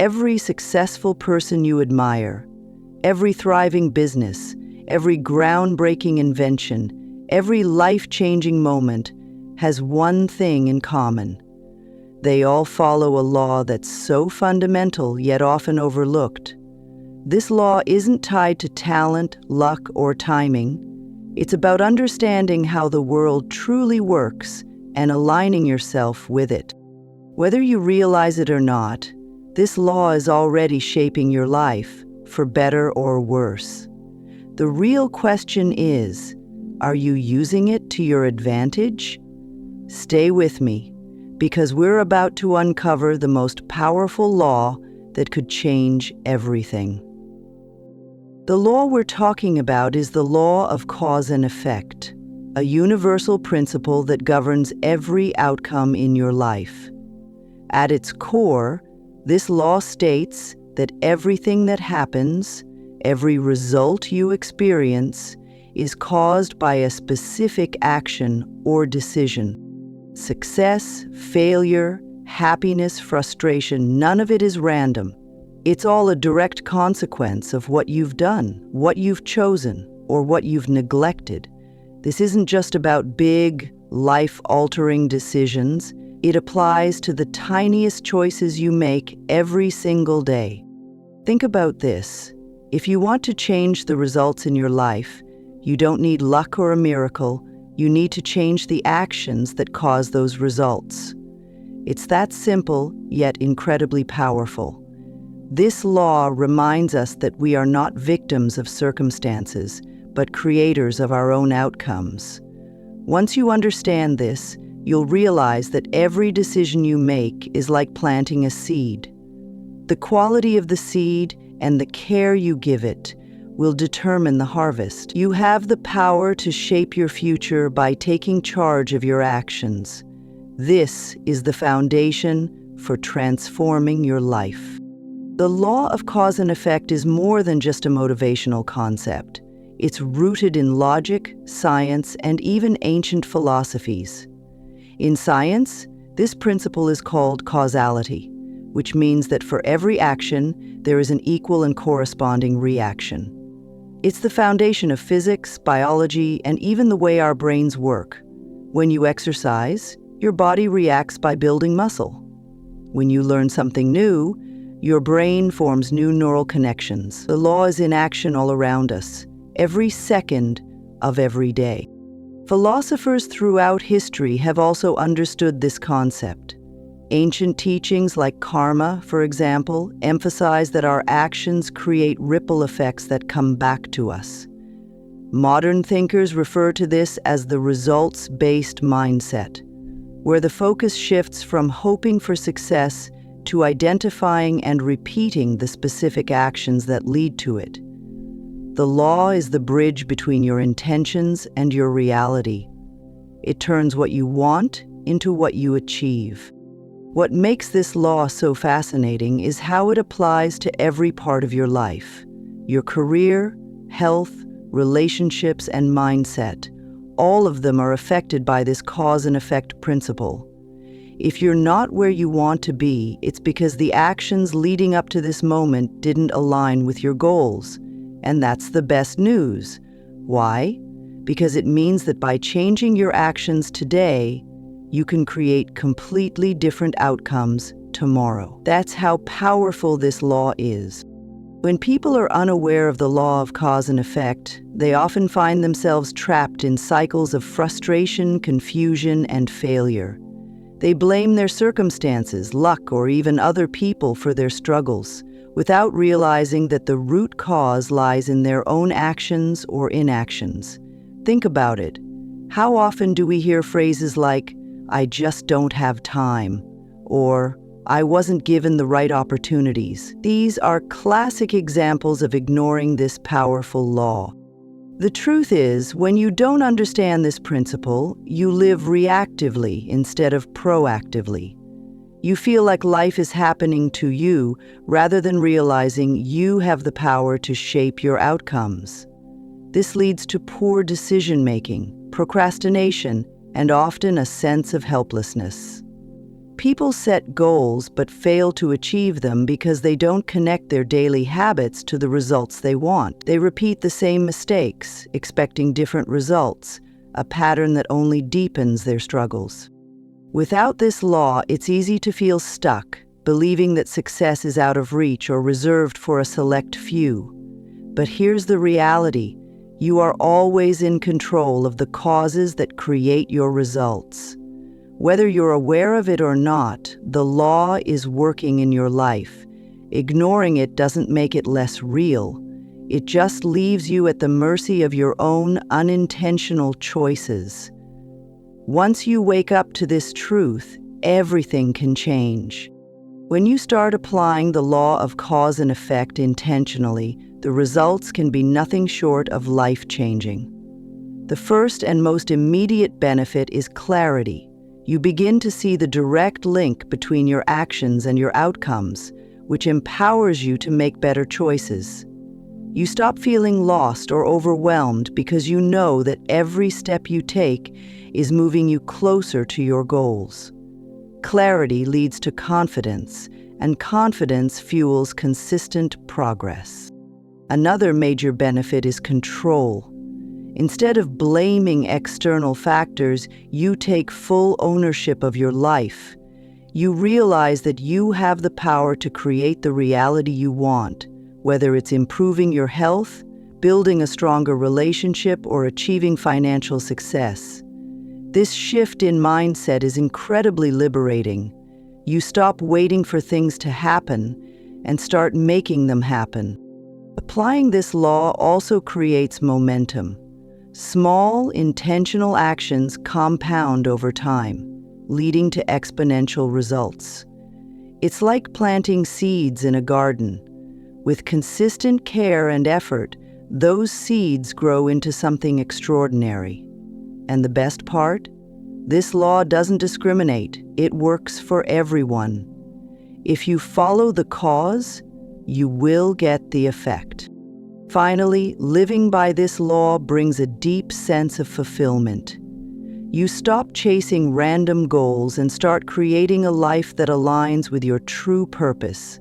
Every successful person you admire, every thriving business, every groundbreaking invention, every life-changing moment has one thing in common. They all follow a law that's so fundamental yet often overlooked. This law isn't tied to talent, luck, or timing. It's about understanding how the world truly works and aligning yourself with it. Whether you realize it or not, this law is already shaping your life, for better or worse. The real question is, are you using it to your advantage? Stay with me, because we're about to uncover the most powerful law that could change everything. The law we're talking about is the law of cause and effect, a universal principle that governs every outcome in your life. At its core, this law states that everything that happens, every result you experience, is caused by a specific action or decision. Success, failure, happiness, frustration, none of it is random. It's all a direct consequence of what you've done, what you've chosen, or what you've neglected. This isn't just about big, life-altering decisions. It applies to the tiniest choices you make every single day. Think about this. If you want to change the results in your life, you don't need luck or a miracle. You need to change the actions that cause those results. It's that simple, yet incredibly powerful. This law reminds us that we are not victims of circumstances, but creators of our own outcomes. Once you understand this, you'll realize that every decision you make is like planting a seed. The quality of the seed and the care you give it will determine the harvest. You have the power to shape your future by taking charge of your actions. This is the foundation for transforming your life. The law of cause and effect is more than just a motivational concept. It's rooted in logic, science, and even ancient philosophies. In science, this principle is called causality, which means that for every action, there is an equal and corresponding reaction. It's the foundation of physics, biology, and even the way our brains work. When you exercise, your body reacts by building muscle. When you learn something new, your brain forms new neural connections. The law is in action all around us, every second of every day. Philosophers throughout history have also understood this concept. Ancient teachings like karma, for example, emphasize that our actions create ripple effects that come back to us. Modern thinkers refer to this as the results-based mindset, where the focus shifts from hoping for success to identifying and repeating the specific actions that lead to it. The law is the bridge between your intentions and your reality. It turns what you want into what you achieve. What makes this law so fascinating is how it applies to every part of your life. Your career, health, relationships, and mindset. All of them are affected by this cause and effect principle. If you're not where you want to be, it's because the actions leading up to this moment didn't align with your goals. And that's the best news. Why? Because it means that by changing your actions today, you can create completely different outcomes tomorrow. That's how powerful this law is. When people are unaware of the law of cause and effect, they often find themselves trapped in cycles of frustration, confusion, and failure. They blame their circumstances, luck, or even other people for their struggles, without realizing that the root cause lies in their own actions or inactions. Think about it. How often do we hear phrases like, "I just don't have time," or "I wasn't given the right opportunities"? These are classic examples of ignoring this powerful law. The truth is, when you don't understand this principle, you live reactively instead of proactively. You feel like life is happening to you rather than realizing you have the power to shape your outcomes. This leads to poor decision-making, procrastination, and often a sense of helplessness. People set goals but fail to achieve them because they don't connect their daily habits to the results they want. They repeat the same mistakes, expecting different results, a pattern that only deepens their struggles. Without this law, it's easy to feel stuck, believing that success is out of reach or reserved for a select few. But here's the reality: you are always in control of the causes that create your results. Whether you're aware of it or not, the law is working in your life. Ignoring it doesn't make it less real. It just leaves you at the mercy of your own unintentional choices. Once you wake up to this truth, everything can change. When you start applying the law of cause and effect intentionally, the results can be nothing short of life-changing. The first and most immediate benefit is clarity. You begin to see the direct link between your actions and your outcomes, which empowers you to make better choices. You stop feeling lost or overwhelmed because you know that every step you take is moving you closer to your goals. Clarity leads to confidence, and confidence fuels consistent progress. Another major benefit is control. Instead of blaming external factors, you take full ownership of your life. You realize that you have the power to create the reality you want, whether it's improving your health, building a stronger relationship, or achieving financial success. This shift in mindset is incredibly liberating. You stop waiting for things to happen and start making them happen. Applying this law also creates momentum. Small, intentional actions compound over time, leading to exponential results. It's like planting seeds in a garden. With consistent care and effort, those seeds grow into something extraordinary. And the best part? This law doesn't discriminate. It works for everyone. If you follow the cause, you will get the effect. Finally, living by this law brings a deep sense of fulfillment. You stop chasing random goals and start creating a life that aligns with your true purpose.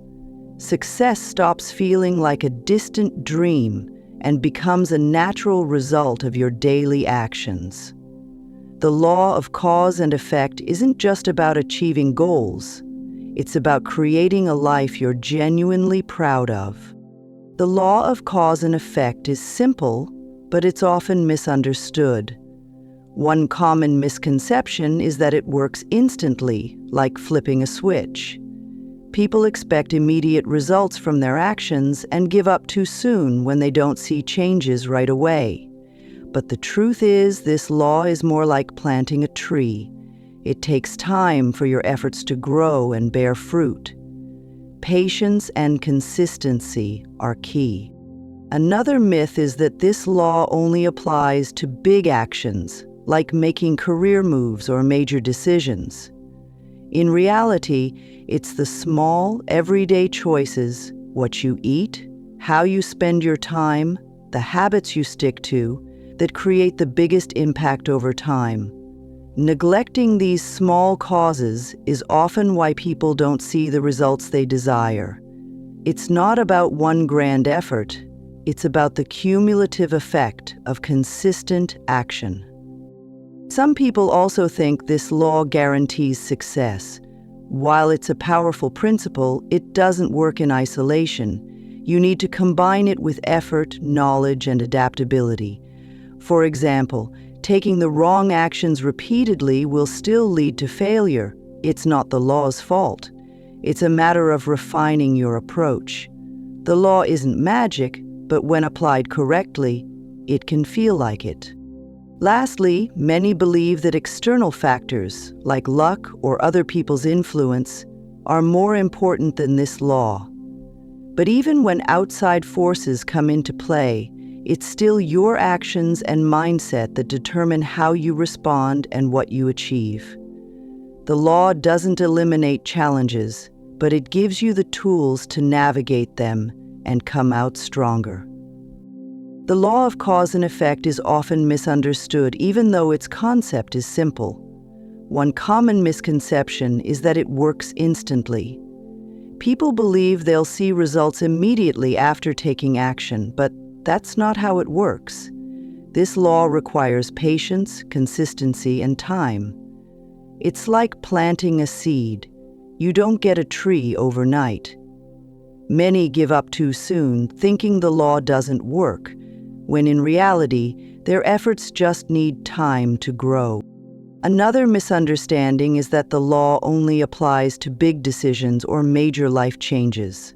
Success stops feeling like a distant dream and becomes a natural result of your daily actions. The law of cause and effect isn't just about achieving goals. It's about creating a life you're genuinely proud of. The law of cause and effect is simple, but it's often misunderstood. One common misconception is that it works instantly, like flipping a switch. People expect immediate results from their actions and give up too soon when they don't see changes right away. But the truth is, this law is more like planting a tree. It takes time for your efforts to grow and bear fruit. Patience and consistency are key. Another myth is that this law only applies to big actions, like making career moves or major decisions. In reality, it's the small, everyday choices, what you eat, how you spend your time, the habits you stick to, that create the biggest impact over time. Neglecting these small causes is often why people don't see the results they desire. It's not about one grand effort. It's about the cumulative effect of consistent action. Some people also think this law guarantees success. While it's a powerful principle, it doesn't work in isolation. You need to combine it with effort, knowledge, and adaptability. For example, taking the wrong actions repeatedly will still lead to failure. It's not the law's fault. It's a matter of refining your approach. The law isn't magic, but when applied correctly, it can feel like it. Lastly, many believe that external factors, like luck or other people's influence, are more important than this law. But even when outside forces come into play, it's still your actions and mindset that determine how you respond and what you achieve. The law doesn't eliminate challenges, but it gives you the tools to navigate them and come out stronger. The law of cause and effect is often misunderstood, even though its concept is simple. One common misconception is that it works instantly. People believe they'll see results immediately after taking action, but that's not how it works. This law requires patience, consistency, and time. It's like planting a seed. You don't get a tree overnight. Many give up too soon, thinking the law doesn't work, when in reality, their efforts just need time to grow. Another misunderstanding is that the law only applies to big decisions or major life changes.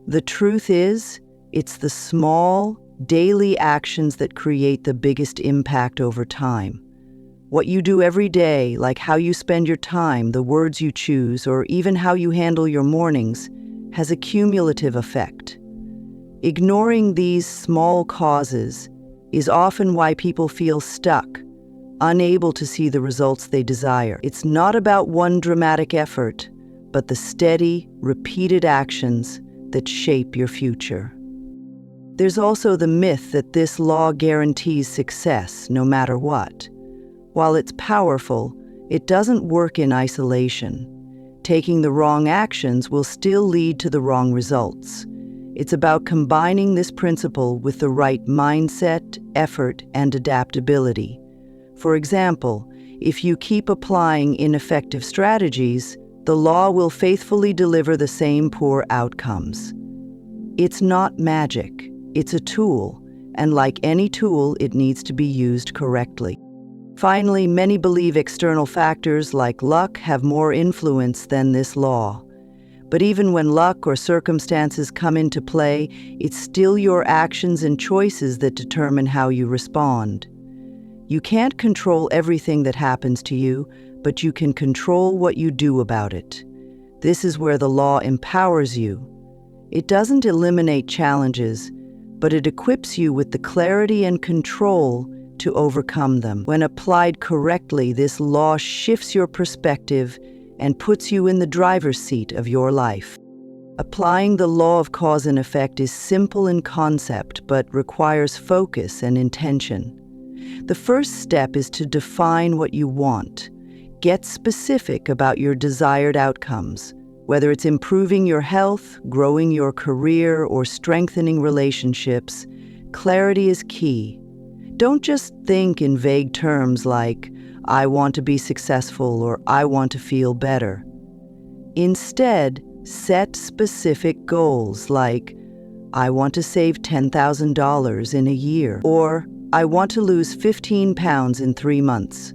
The truth is, it's the small, daily actions that create the biggest impact over time. What you do every day, like how you spend your time, the words you choose, or even how you handle your mornings, has a cumulative effect. Ignoring these small causes is often why people feel stuck, unable to see the results they desire. It's not about one dramatic effort, but the steady, repeated actions that shape your future. There's also the myth that this law guarantees success no matter what. While it's powerful, it doesn't work in isolation. Taking the wrong actions will still lead to the wrong results. It's about combining this principle with the right mindset, effort, and adaptability. For example, if you keep applying ineffective strategies, the law will faithfully deliver the same poor outcomes. It's not magic, it's a tool, and like any tool, it needs to be used correctly. Finally, many believe external factors like luck have more influence than this law. But even when luck or circumstances come into play, it's still your actions and choices that determine how you respond. You can't control everything that happens to you, but you can control what you do about it. This is where the law empowers you. It doesn't eliminate challenges, but it equips you with the clarity and control to overcome them. When applied correctly, this law shifts your perspective and puts you in the driver's seat of your life. Applying the law of cause and effect is simple in concept, but requires focus and intention. The first step is to define what you want. Get specific about your desired outcomes. Whether it's improving your health, growing your career, or strengthening relationships, clarity is key. Don't just think in vague terms like, I want to be successful or I want to feel better. Instead, set specific goals like, I want to save $10,000 in a year, or I want to lose 15 pounds in 3 months.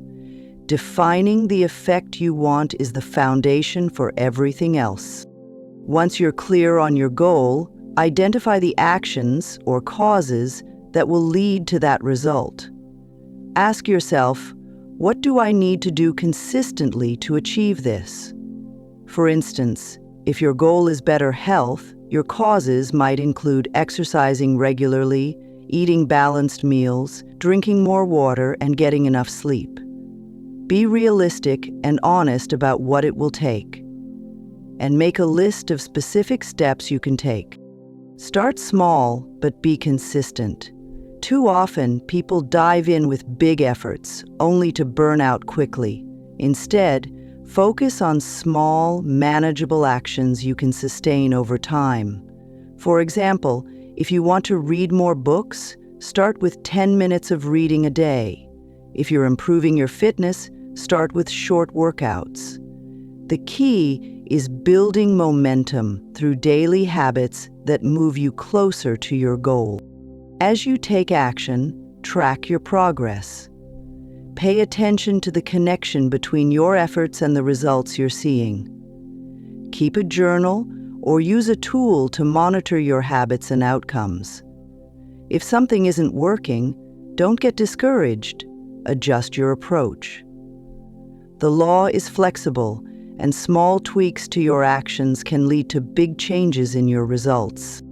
Defining the effect you want is the foundation for everything else. Once you're clear on your goal, identify the actions or causes that will lead to that result. Ask yourself, what do I need to do consistently to achieve this? For instance, if your goal is better health, your causes might include exercising regularly, eating balanced meals, drinking more water, and getting enough sleep. Be realistic and honest about what it will take, and make a list of specific steps you can take. Start small, but be consistent. Too often, people dive in with big efforts, only to burn out quickly. Instead, focus on small, manageable actions you can sustain over time. For example, if you want to read more books, start with 10 minutes of reading a day. If you're improving your fitness, start with short workouts. The key is building momentum through daily habits that move you closer to your goal. As you take action, track your progress. Pay attention to the connection between your efforts and the results you're seeing. Keep a journal or use a tool to monitor your habits and outcomes. If something isn't working, don't get discouraged. Adjust your approach. The law is flexible, and small tweaks to your actions can lead to big changes in your results.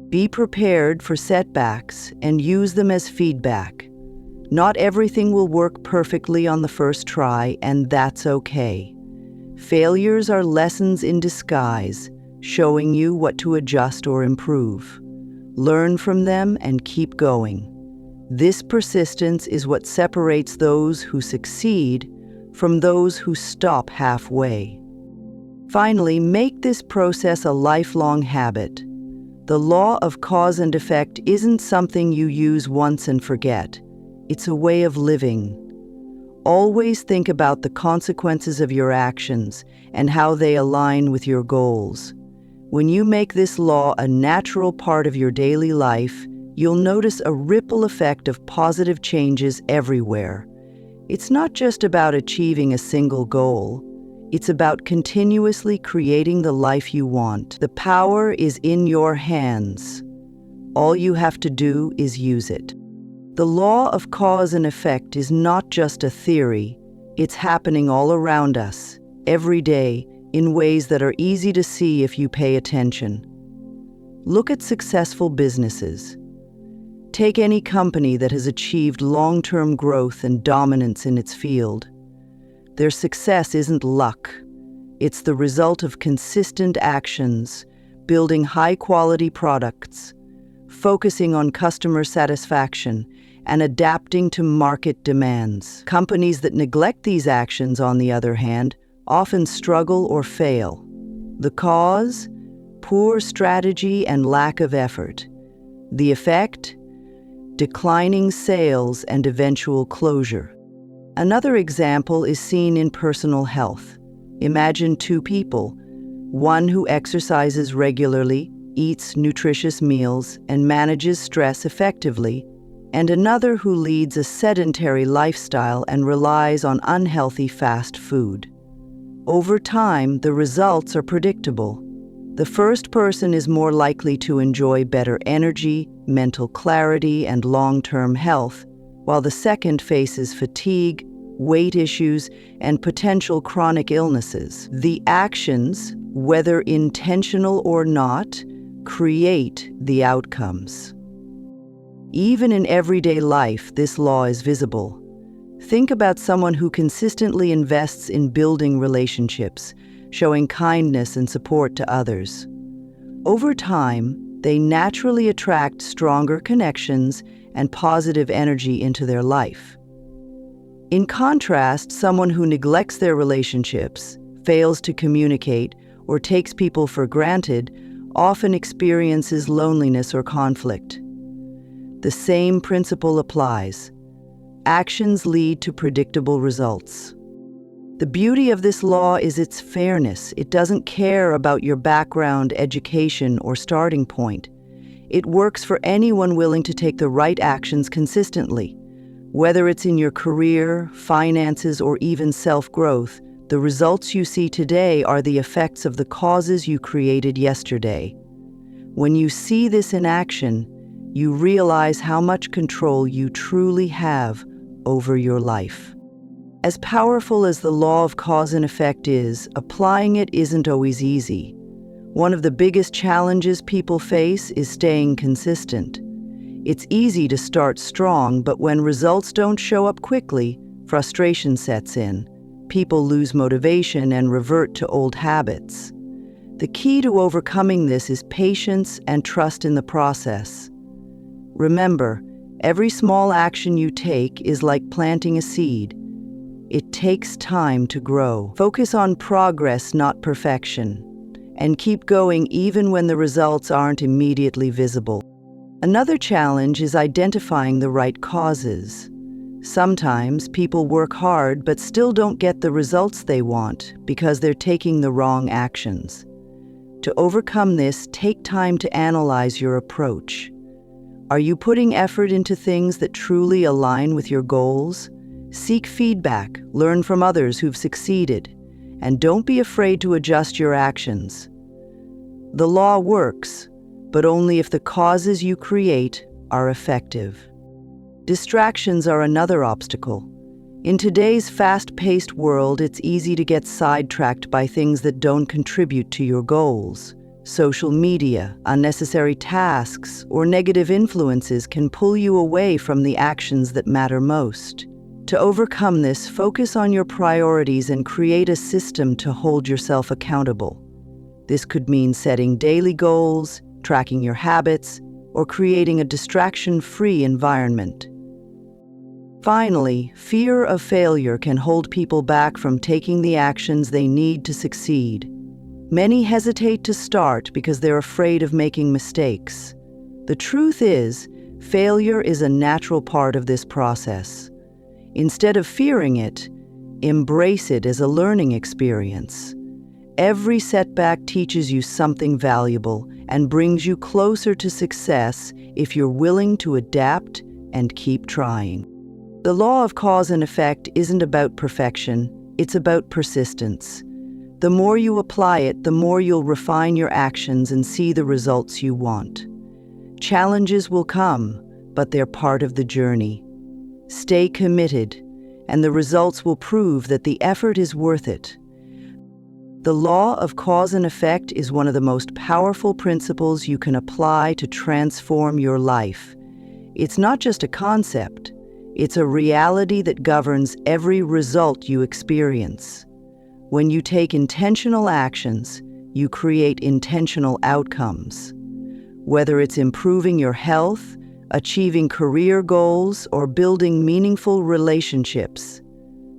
Be prepared for setbacks and use them as feedback. Not everything will work perfectly on the first try, and that's okay. Failures are lessons in disguise, showing you what to adjust or improve. Learn from them and keep going. This persistence is what separates those who succeed from those who stop halfway. Finally, make this process a lifelong habit. The law of cause and effect isn't something you use once and forget. It's a way of living. Always think about the consequences of your actions and how they align with your goals. When you make this law a natural part of your daily life, you'll notice a ripple effect of positive changes everywhere. It's not just about achieving a single goal. It's about continuously creating the life you want. The power is in your hands. All you have to do is use it. The law of cause and effect is not just a theory. It's happening all around us, every day, in ways that are easy to see if you pay attention. Look at successful businesses. Take any company that has achieved long-term growth and dominance in its field. Their success isn't luck. It's the result of consistent actions, building high-quality products, focusing on customer satisfaction, and adapting to market demands. Companies that neglect these actions, on the other hand, often struggle or fail. The cause? Poor strategy and lack of effort. The effect? Declining sales and eventual closure. Another example is seen in personal health. Imagine two people, one who exercises regularly, eats nutritious meals, and manages stress effectively, and another who leads a sedentary lifestyle and relies on unhealthy fast food. Over time, the results are predictable. The first person is more likely to enjoy better energy, mental clarity, and long-term health, while the second faces fatigue, weight issues, and potential chronic illnesses. The actions, whether intentional or not, create the outcomes. Even in everyday life, this law is visible. Think about someone who consistently invests in building relationships, showing kindness and support to others. Over time, they naturally attract stronger connections and positive energy into their life. In contrast, someone who neglects their relationships, fails to communicate, or takes people for granted often experiences loneliness or conflict. The same principle applies. Actions lead to predictable results. The beauty of this law is its fairness. It doesn't care about your background, education, or starting point. It works for anyone willing to take the right actions consistently. Whether it's in your career, finances, or even self-growth, the results you see today are the effects of the causes you created yesterday. When you see this in action, you realize how much control you truly have over your life. As powerful as the law of cause and effect is, applying it isn't always easy. One of the biggest challenges people face is staying consistent. It's easy to start strong, but when results don't show up quickly, frustration sets in. People lose motivation and revert to old habits. The key to overcoming this is patience and trust in the process. Remember, every small action you take is like planting a seed. It takes time to grow. Focus on progress, not perfection, and keep going even when the results aren't immediately visible. Another challenge is identifying the right causes. Sometimes people work hard but still don't get the results they want because they're taking the wrong actions. To overcome this, take time to analyze your approach. Are you putting effort into things that truly align with your goals? Seek feedback, learn from others who've succeeded, and don't be afraid to adjust your actions. The law works, but only if the causes you create are effective. Distractions are another obstacle. In today's fast-paced world, it's easy to get sidetracked by things that don't contribute to your goals. Social media, unnecessary tasks, or negative influences can pull you away from the actions that matter most. To overcome this, focus on your priorities and create a system to hold yourself accountable. This could mean setting daily goals, tracking your habits, or creating a distraction-free environment. Finally, fear of failure can hold people back from taking the actions they need to succeed. Many hesitate to start because they're afraid of making mistakes. The truth is, failure is a natural part of this process. Instead of fearing it, embrace it as a learning experience. Every setback teaches you something valuable and brings you closer to success if you're willing to adapt and keep trying. The law of cause and effect isn't about perfection, it's about persistence. The more you apply it, the more you'll refine your actions and see the results you want. Challenges will come, but they're part of the journey. Stay committed, and the results will prove that the effort is worth it. The law of cause and effect is one of the most powerful principles you can apply to transform your life. It's not just a concept, it's a reality that governs every result you experience. When you take intentional actions, you create intentional outcomes. Whether it's improving your health, achieving career goals, or building meaningful relationships,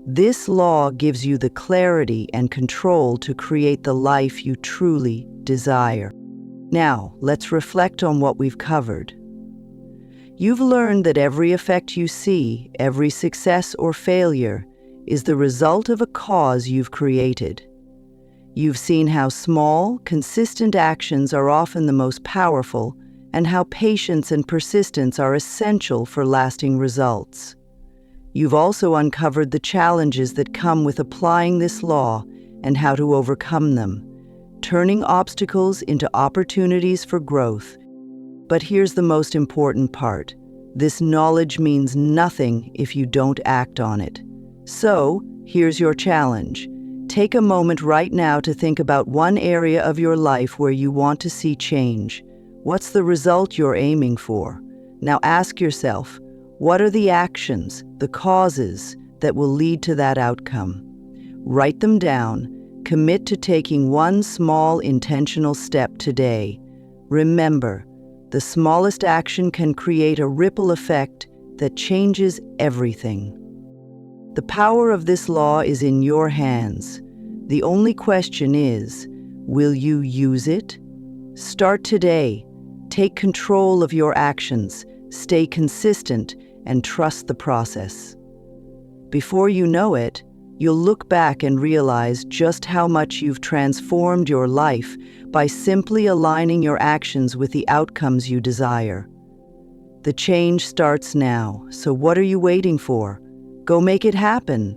this law gives you the clarity and control to create the life you truly desire. Now, let's reflect on what we've covered. You've learned that every effect you see, every success or failure, is the result of a cause you've created. You've seen how small, consistent actions are often the most powerful, and how patience and persistence are essential for lasting results. You've also uncovered the challenges that come with applying this law and how to overcome them, turning obstacles into opportunities for growth. But here's the most important part. This knowledge means nothing if you don't act on it. So, here's your challenge. Take a moment right now to think about one area of your life where you want to see change. What's the result you're aiming for? Now ask yourself, what are the actions, the causes that will lead to that outcome? Write them down. Commit to taking one small intentional step today. Remember, the smallest action can create a ripple effect that changes everything. The power of this law is in your hands. The only question is, will you use it? Start today. Take control of your actions, stay consistent, and trust the process. Before you know it, you'll look back and realize just how much you've transformed your life by simply aligning your actions with the outcomes you desire. The change starts now, so what are you waiting for? Go make it happen.